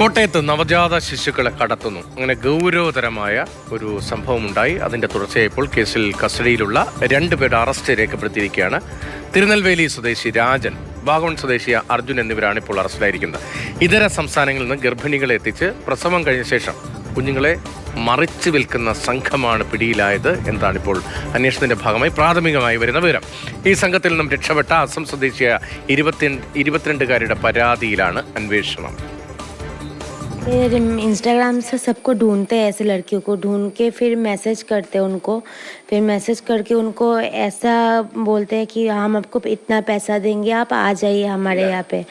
കോട്ടയത്ത് നവജാത ശിശുക്കളെ കടത്തുന്നു. അങ്ങനെ ഗൗരവതരമായ ഒരു സംഭവം ഉണ്ടായി. അതിന്റെ തുടർച്ചയായി ഇപ്പോൾ കേസിൽ കസ്റ്റഡിയിലുള്ള 2 പേരുടെ അറസ്റ്റ് രേഖപ്പെടുത്തിയിരിക്കുകയാണ്. തിരുനെൽവേലി സ്വദേശി രാജൻ, വാഗോൺ സ്വദേശി അർജുൻ എന്നിവരാണ് ഇപ്പോൾ അറസ്റ്റിലായിരിക്കുന്നത്. ഇതര സംസ്ഥാനങ്ങളിൽ നിന്ന് ഗർഭിണികളെ എത്തിച്ച് പ്രസവം കഴിഞ്ഞ ശേഷം കുഞ്ഞുങ്ങളെ മറിച്ചു വിൽക്കുന്ന സംഘമാണ് പിടിയിലായത് എന്നാണിപ്പോൾ അന്വേഷണത്തിന്റെ ഭാഗമായി പ്രാഥമികമായി വരുന്ന വിവരം. ഈ സംഘത്തിൽ നിന്നും രക്ഷപ്പെട്ട അസം സ്വദേശിയായ 22-കാരിയുടെ പരാതിയിലാണ് അന്വേഷണം. फिर इंस्टाग्राम से सबको ढूंढते हैं, ऐसे लड़कियों को ढूंढ के फिर मैसेज करते हैं उनको, फिर मैसेज करके उनको ऐसा बोलते हैं कि हम आपको इतना पैसा देंगे, आप आ जाइए हमारे यहाँ पे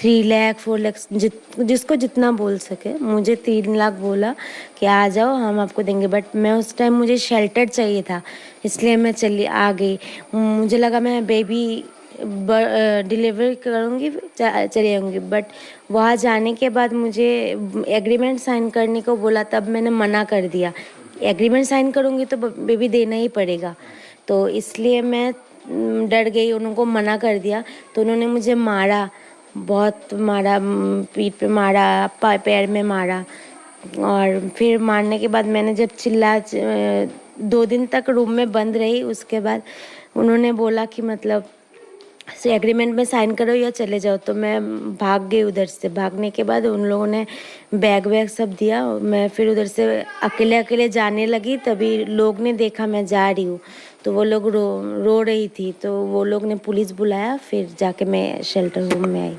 3 लाख 4 लाख जिसको जितना बोल सके. मुझे 3 लाख बोला कि आ जाओ हम आपको देंगे, बट मैं उस टाइम मुझे शेल्टर चाहिए था, इसलिए मैं आ गई. मुझे लगा मैं बेबी डिलीवरी करूँगी चली जाऊँगी, बट वहाँ जाने के बाद मुझे एग्रीमेंट साइन करने को बोला, तब मैंने मना कर दिया. एग्रीमेंट साइन करूँगी तो बेबी देना ही पड़ेगा, तो इसलिए मैं डर गई, उनको मना कर दिया. तो उन्होंने मुझे मारा, बहुत मारा, पीठ पे मारा, पैर में मारा. और फिर मारने के बाद मैंने जब 2 दिन तक रूम में बंद रही. उसके बाद उन्होंने बोला कि मतलब एग्रीमेंट में साइन करो या चले जाओ. तो मैं भाग गई उधर से. भागने के बाद उन लोगों ने बैग सब दिया. मैं फिर उधर से अकेले जाने लगी. तभी लोग ने देखा मैं जा रही हूँ, तो वो लोग रो रही थी. तो वो लोग ने पुलिस बुलाया. फिर जाके मैं शेल्टर रूम में आई.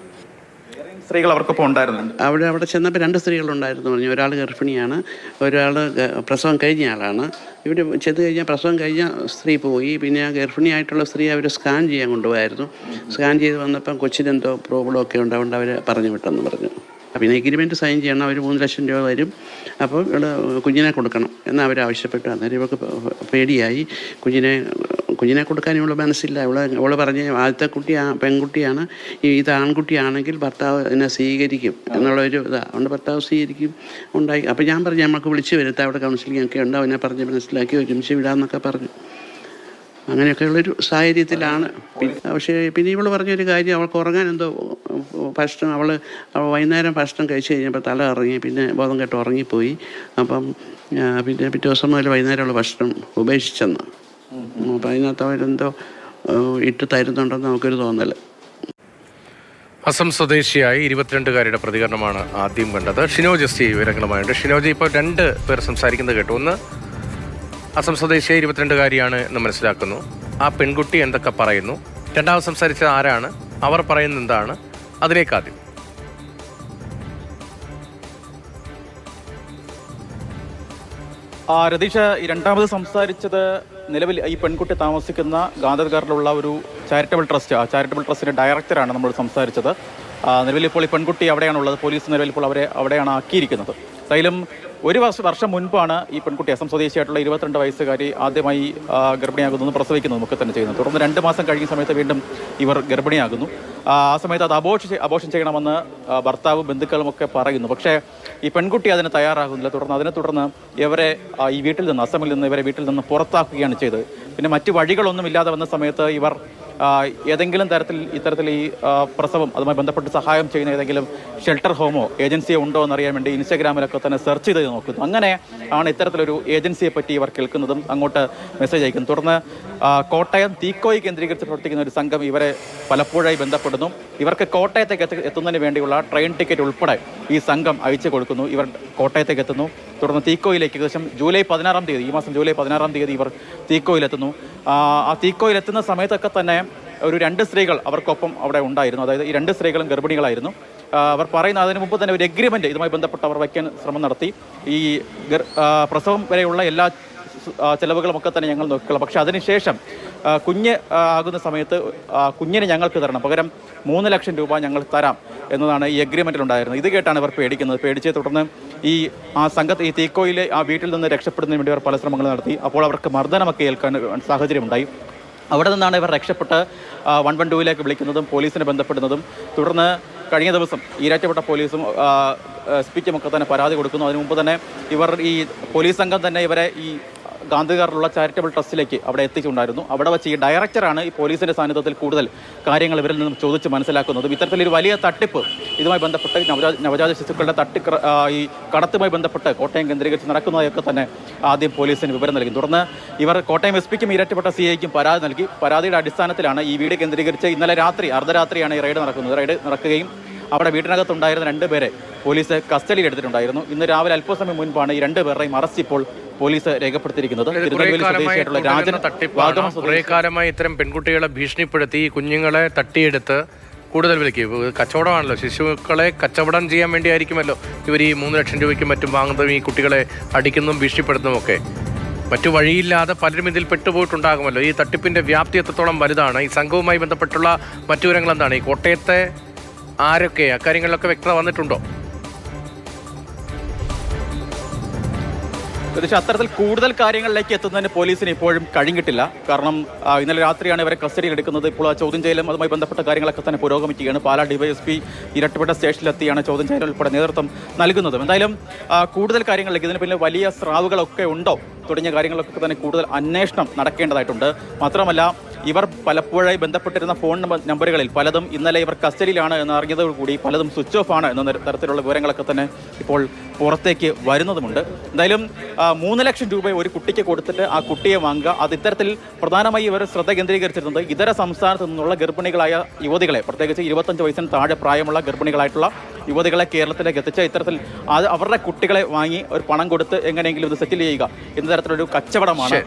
സ്ത്രീകൾ അവർക്കൊപ്പം ഉണ്ടായിരുന്നു. അവിടെ ചെന്നപ്പോൾ 2 സ്ത്രീകളുണ്ടായിരുന്നു പറഞ്ഞു. ഒരാൾ ഗർഭിണിയാണ്, ഒരാൾ പ്രസവം കഴിഞ്ഞ ആളാണ്. ഇവിടെ ചെന്ന് കഴിഞ്ഞാൽ പ്രസവം കഴിഞ്ഞ സ്ത്രീ പോയി. പിന്നെ ആ ഗർഭിണിയായിട്ടുള്ള സ്ത്രീ അവർ സ്കാൻ ചെയ്യാൻ കൊണ്ടുപോയായിരുന്നു. സ്കാൻ ചെയ്ത് വന്നപ്പം കൊച്ചിനെന്തോ പ്രോബ്ലമൊക്കെ ഉണ്ട്, അതുകൊണ്ട് അവർ പറഞ്ഞു വിട്ടെന്ന് പറഞ്ഞു. പിന്നെ എഗ്രിമെൻറ്റ് സൈൻ ചെയ്യണം, അവർ 3 ലക്ഷം രൂപ വരും, അപ്പോൾ ഇവിടെ കുഞ്ഞിനെ കൊടുക്കണം എന്ന് അവർ ആവശ്യപ്പെട്ടു. അന്നേരം ഇവർക്ക് പേടിയായി. കുഞ്ഞിനെ കൊടുക്കാൻ ഇവള് മനസ്സില്ല. ഇവള് പറഞ്ഞ് ആദ്യത്തെ പെൺകുട്ടിയാണ്, ഇത് ആൺകുട്ടിയാണെങ്കിൽ ഭർത്താവ് എന്നെ സ്വീകരിക്കും എന്നുള്ളൊരു ഇതാണ്. അതുകൊണ്ട് ഭർത്താവ് സ്വീകരിക്കും ഉണ്ടായി. അപ്പോൾ ഞാൻ പറഞ്ഞു നമുക്ക് വിളിച്ച് വരുത്താം, അവിടെ കൗൺസിലിംഗ് ഒക്കെ ഉണ്ട്, അവനെ പറഞ്ഞ് മനസ്സിലാക്കി ഒരുമിച്ച് വിടാമെന്നൊക്കെ പറഞ്ഞു. അങ്ങനെയൊക്കെയുള്ളൊരു സാഹചര്യത്തിലാണ്. പക്ഷേ പിന്നെ ഇവൾ പറഞ്ഞൊരു കാര്യം, അവൾക്ക് ഉറങ്ങാൻ എന്തോ ഭക്ഷണം, അവൾ വൈകുന്നേരം ഭക്ഷണം കഴിച്ച് കഴിഞ്ഞപ്പോൾ തല ഇറങ്ങി, പിന്നെ ബോധം കെട്ട് ഉറങ്ങിപ്പോയി. അപ്പം പിന്നെ പിറ്റേ ദിവസം മുതൽ വൈകുന്നേരമുള്ള ഭക്ഷണം ഉപേക്ഷിച്ചെന്ന്. അപ്പം അതിനകത്ത് അവരെന്തോ ഇട്ട് തരുന്നുണ്ടെന്ന് നമുക്കൊരു തോന്നൽ. അസം സ്വദേശിയായി 22-കാരിയുടെ പ്രതികരണമാണ് ആദ്യം കണ്ടത്. ഷിനോജ് എസ് വിവരങ്ങളുമായുണ്ട്. ഷിനോജ്, ഇപ്പോൾ 2 പേർ സംസാരിക്കുന്നത് കേട്ടു. ഒന്ന് അസം സ്വദേശിയായി 22-കാരിയാണ് എന്ന് മനസ്സിലാക്കുന്നു. ആ പെൺകുട്ടി എന്തൊക്കെ പറയുന്നു? രണ്ടാമത് സംസാരിച്ചത് ആരാണ്? അവർ പറയുന്നത് എന്താണ്? അതിലേക്കാദ്യം. രതീഷ്, ഈ രണ്ടാമത് സംസാരിച്ചത് നിലവിൽ ഈ പെൺകുട്ടി താമസിക്കുന്ന ഗാന്ധിനഗറിലുള്ള ഒരു ചാരിറ്റബിൾ ട്രസ്റ്റ്, ആ ചാരിറ്റബിൾ ട്രസ്റ്റിൻ്റെ ഡയറക്ടറാണ് നമ്മൾ സംസാരിച്ചത്. നിലവിൽ ഇപ്പോൾ ഈ പെൺകുട്ടി അവിടെയാണുള്ളത്. പോലീസ് നിലവിൽ ഇപ്പോൾ അവരെ അവിടെയാണ് ആക്കിയിരിക്കുന്നത്. എന്തായാലും 1 വർഷം മുൻപാണ് ഈ പെൺകുട്ടി അസം സ്വദേശിയായിട്ടുള്ള 22 വയസ്സുകാരി ആദ്യമായി ഗർഭിണിയാകുന്നതും പ്രസവിക്കുന്നതും ഒക്കെ തന്നെ ചെയ്യുന്നത്. തുടർന്ന് 2 മാസം കഴിയുന്ന സമയത്ത് വീണ്ടും ഇവർ ഗർഭിണിയാകുന്നു. ആ സമയത്ത് അത് അബോർഷൻ ചെയ്യണമെന്ന് ഭർത്താവും ബന്ധുക്കളും ഒക്കെ പറയുന്നു. പക്ഷേ ഈ പെൺകുട്ടി അതിന് തയ്യാറാകുന്നില്ല. അതിനെ തുടർന്ന് ഇവരെ ഈ വീട്ടിൽ നിന്ന്, അസമിൽ നിന്ന് ഇവരെ വീട്ടിൽ നിന്ന് പുറത്താക്കുകയാണ് ചെയ്തത്. പിന്നെ മറ്റ് വഴികളൊന്നും ഇല്ലാതെ വന്ന സമയത്ത് ഇവർ ഏതെങ്കിലും തരത്തിൽ ഇത്തരത്തിൽ ഈ പ്രസവം അതുമായി ബന്ധപ്പെട്ട് സഹായം ചെയ്യുന്ന ഏതെങ്കിലും ഷെൽട്ടർ ഹോമോ ഏജൻസിയോ ഉണ്ടോ എന്നറിയാൻ വേണ്ടി ഇൻസ്റ്റാഗ്രാമിലൊക്കെ തന്നെ സെർച്ച് ചെയ്ത് നോക്കുന്നു. അങ്ങനെ ആണ് ഇത്തരത്തിലൊരു ഏജൻസിയെ പറ്റി ഇവർ കേൾക്കുന്നതും അങ്ങോട്ട് മെസ്സേജ് അയക്കുന്നു. തുടർന്ന് കോട്ടയം തീക്കോയി കേന്ദ്രീകരിച്ച് പ്രവർത്തിക്കുന്ന ഒരു സംഘം ഇവരെ പലപ്പോഴായി ബന്ധപ്പെടുന്നു. ഇവർക്ക് കോട്ടയത്തേക്ക് എത്തുന്നതിന് വേണ്ടിയുള്ള ട്രെയിൻ ടിക്കറ്റ് ഉൾപ്പെടെ ഈ സംഘം അയച്ചു കൊടുക്കുന്നു. ഇവർ കോട്ടയത്തേക്ക് എത്തുന്നു. തുടർന്ന് തീക്കോയിലേക്ക് ഏകദേശം ജൂലൈ 16-ാം തീയതി, ഈ മാസം ജൂലൈ 16-ാം തീയതി ഇവർ തീക്കോയിലെത്തുന്നു. ആ തീക്കോയിലെത്തുന്ന സമയത്തൊക്കെ തന്നെ ഒരു 2 സ്ത്രീകൾ അവർക്കൊപ്പം അവിടെ ഉണ്ടായിരുന്നു. അതായത് ഈ 2 സ്ത്രീകളും ഗർഭിണികളായിരുന്നു. അവർ പറയുന്ന അതിന് മുമ്പ് തന്നെ ഒരു എഗ്രിമെൻറ്റ് ഇതുമായി ബന്ധപ്പെട്ട് അവർ വയ്ക്കാൻ ശ്രമം നടത്തി. ഈ പ്രസവം വരെയുള്ള എല്ലാ ചിലവുകളുമൊക്കെ തന്നെ ഞങ്ങൾ നോക്കിക്കൊള്ളാം, പക്ഷേ അതിനുശേഷം കുഞ്ഞ് ആകുന്ന സമയത്ത് കുഞ്ഞിനെ ഞങ്ങൾക്ക് തരണം, പകരം 3 ലക്ഷം രൂപ ഞങ്ങൾ തരാം എന്നതാണ് ഈ എഗ്രിമെൻറ്റിലുണ്ടായിരുന്നത്. ഇത് കേട്ടാണ് ഇവർ പേടിച്ചേ തുടർന്ന് ഈ ഈ തീക്കോയിലെ ആ വീട്ടിൽ നിന്ന് രക്ഷപ്പെടുന്നതിന് വേണ്ടി അവർ പല ശ്രമങ്ങൾ നടത്തി. അപ്പോൾ അവർക്ക് മർദ്ദനമൊക്കെ ഏൽക്കാൻ സാഹചര്യമുണ്ടായി. അവിടെ നിന്നാണ് ഇവർ രക്ഷപ്പെട്ട് 112-ലേക്ക് വിളിക്കുന്നതും പോലീസിനെ ബന്ധപ്പെടുന്നതും. തുടർന്ന് കഴിഞ്ഞ ദിവസം ഈരാറ്റുപേട്ട പോലീസും എസ് പിക്കുമൊക്കെ തന്നെ പരാതി കൊടുക്കുന്നു. അതിനു മുമ്പ് തന്നെ ഈ പോലീസ് സംഘം തന്നെ ഇവരെ ഈ ഗാന്ധികാറിലുള്ള ചാരിറ്റബിൾ ട്രസ്റ്റിലേക്ക് അവിടെ എത്തിച്ചിട്ടുണ്ടായിരുന്നു. അവിടെ വെച്ച് ഈ ഡയറക്ടറാണ് ഈ പോലീസിൻ്റെ സാന്നിധ്യത്തിൽ കൂടുതൽ കാര്യങ്ങൾ ഇവരിൽ നിന്നും ചോദിച്ച് മനസ്സിലാക്കുന്നതും ഇത്തരത്തിലൊരു വലിയ തട്ടിപ്പ് ഇതുമായി ബന്ധപ്പെട്ട് നവജാത ശിശുക്കളുടെ ഈ കടത്തുമായി ബന്ധപ്പെട്ട് കോട്ടയം കേന്ദ്രീകരിച്ച് നടക്കുന്നതൊക്കെ തന്നെ ആദ്യം പോലീസിന് വിവരം നൽകി. തുടർന്ന് ഇവർ കോട്ടയം എസ് പിക്കും ഇരട്ടപ്പെട്ട CIക്കും പരാതി നൽകി. പരാതിയുടെ അടിസ്ഥാനത്തിലാണ് ഈ വീട് കേന്ദ്രീകരിച്ച് ഇന്നലെ അർദ്ധരാത്രിയാണ് ഈ റെയ്ഡ് നടക്കുന്നത്. റെയ്ഡ് നടക്കുകയും അവിടെ വീട്ടിനകത്തുണ്ടായിരുന്ന 2 പേരെ പോലീസ് കസ്റ്റഡിയിൽ എടുത്തിട്ടുണ്ടായിരുന്നു. ഇന്ന് രാവിലെ അല്പസമയം മുൻപാണ് ഈ 2 പേരുടെയും അറസ്റ്റ് ഇപ്പോൾ പോലീസ് രേഖപ്പെടുത്തിയിരിക്കുന്നത്. കുറേ കാലമായി ഇത്തരം പെൺകുട്ടികളെ ഭീഷണിപ്പെടുത്തി കുഞ്ഞുങ്ങളെ തട്ടിയെടുത്ത് കൂടുതൽ വിലയ്ക്ക് കച്ചവടമാണല്ലോ, ശിശുക്കളെ കച്ചവടം ചെയ്യാൻ വേണ്ടിയായിരിക്കുമല്ലോ ഇവർ ഈ 3 ലക്ഷം രൂപയ്ക്ക് മറ്റും വാങ്ങുന്നതും ഈ കുട്ടികളെ അടിക്കുന്നതും ഭീഷണിപ്പെടുത്തുന്നതും ഒക്കെ. മറ്റു വഴിയില്ലാതെ പലരും ഇതിൽ പെട്ടുപോയിട്ടുണ്ടാകുമല്ലോ. ഈ തട്ടിപ്പിന്റെ വ്യാപ്തി എത്രത്തോളം വലുതാണ്? ഈ സംഘവുമായി ബന്ധപ്പെട്ടുള്ള മറ്റു വിവരങ്ങൾ എന്താണ്? ഈ കോട്ടയത്തെ ആരൊക്കെ അക്കാര്യങ്ങളിലൊക്കെ വ്യക്തത വന്നിട്ടുണ്ടോ? അത്തരത്തിൽ കൂടുതൽ കാര്യങ്ങളിലേക്ക് എത്തുന്നതിന് പോലീസിന് ഇപ്പോഴും കഴിഞ്ഞിട്ടില്ല. കാരണം ഇന്നലെ രാത്രിയാണ് ഇവരെ കസ്റ്റഡിയിൽ എടുക്കുന്നത്. ഇപ്പോൾ ആ ചോദ്യം ചെയ്യലും അതുമായി ബന്ധപ്പെട്ട കാര്യങ്ങളൊക്കെ തന്നെ പുരോഗമിക്കുകയാണ്. പാലാ DYSP ഇരട്ടപ്പെട്ട സ്റ്റേഷനിലെത്തിയാണ് ചോദ്യം ചെയ്യൽ ഉൾപ്പെടെ നേതൃത്വം നൽകുന്നതും. എന്തായാലും കൂടുതൽ കാര്യങ്ങളിലേക്ക് ഇതിന് പിന്നെ വലിയ സ്രാവുകളൊക്കെ ഉണ്ടോ തുടങ്ങിയ കാര്യങ്ങളൊക്കെ തന്നെ കൂടുതൽ അന്വേഷണം നടക്കേണ്ടതായിട്ടുണ്ട്. മാത്രമല്ല ഇവർ പലപ്പോഴായി ബന്ധപ്പെട്ടിരുന്ന ഫോൺ നമ്പറുകളിൽ പലതും ഇന്നലെ ഇവർ കസ്റ്റഡിയിലാണ് എന്ന് അറിഞ്ഞതോടുകൂടി പലതും സ്വിച്ച് ഓഫ് ആണ് എന്ന തരത്തിലുള്ള വിവരങ്ങളൊക്കെ തന്നെ ഇപ്പോൾ പുറത്തേക്ക് വരുന്നതുമുണ്ട്. എന്തായാലും 3 ലക്ഷം രൂപ ഒരു കുട്ടിക്ക് കൊടുത്തിട്ട് ആ കുട്ടിയെ വാങ്ങുക, അത് ഇത്തരത്തിൽ പ്രധാനമായി ഇവർ ശ്രദ്ധ കേന്ദ്രീകരിച്ചിരുന്നത് ഇതര സംസ്ഥാനത്ത് നിന്നുള്ള ഗർഭിണികളായ യുവതികളെ, പ്രത്യേകിച്ച് 25 വയസ്സിന് താഴെ പ്രായമുള്ള ഗർഭിണികളായിട്ടുള്ള യുവതികളെ കേരളത്തിലേക്ക് എത്തിച്ച ഇത്തരത്തിൽ അവരുടെ കുട്ടികളെ വാങ്ങി ഒരു പണം കൊടുത്ത് എങ്ങനെയെങ്കിലും ഇത് സെറ്റിൽ ചെയ്യുക എന്ന തരത്തിലൊരു കച്ചവടമാണ്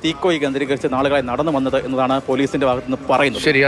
തീക്കോയി കേന്ദ്രീകരിച്ച് നാളുകളായി നടന്നു വന്നത് എന്നതാണ് പോലീസിന്റെ ഭാഗത്ത് നിന്ന് പറയുന്നത്.